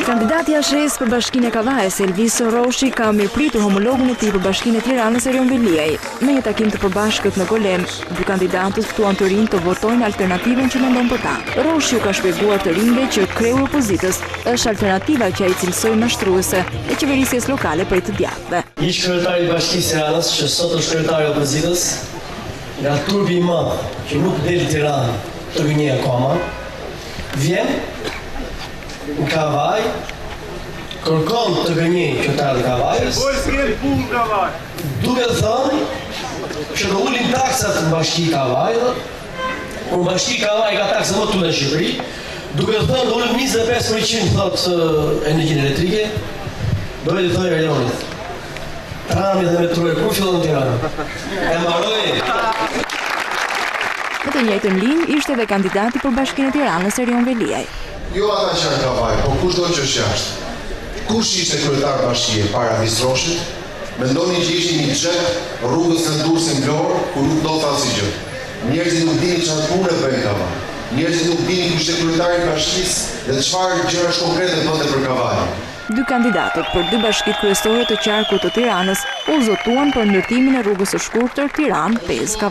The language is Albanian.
Kandidati ashesë për Bashkinë e Kavajës, Elviso Roshi, ka mirëpritur homologun e tij për Bashkinë e Tiranës, Erion Veliaj. Me një takim të përbashkët në Golem, dy kandidatët ftuan të rinj të votojnë alternativën që mendon për ta. Roshi u ka shpjeguar të rinjve që kreu i opozitës është alternativa që ai cilësoi mashtruese e qeverisjes lokale prej të djathtëve. Ish kryetari i Bashkisë së Tiranës, që sot është kryetari i opozitës, nga turpi i madh që nuk del Tiranë të gënjej akoma, vjen në Kavaj, kërkon të gënjej qytetarët e Kavajës, duke thënë që do ulin taksat në Bashki Kavajë, kur në Bashki Kavaj ka taksat më të në Shqipëri, duke thënë do ulin 25% thotë energjinë elektrike, do vetë thënë Erionit. Trami dhe metroja kur fillon në Tiranë? E mbaroi. Në të njëjtën linjë ishte edhe kandidati për Bashkinë e Tiranës, Erion Veliaj. Jo ata që janë Kavaj, po kushdo që është jashtë. Kush ishte kryetar bashkie para Roshit? Mendoni që ishte një xhep rrugës së Durrësit në Vlorë, ku nuk do të asnjë gjë. Njerëzit nuk dinin çfarë punë bëjnë Kavaj. Njerëzit nuk dinin kush ishte kryetari i bashkisë dhe çfarë gjëra konkrete bënte për Kavajën. Dy kandidatët për dy bashkitë kryesore të qarkut të Tiranës u zotuan për ndërtimin e rrugës së shkurtër Tiranë-Pezë-Kavaj.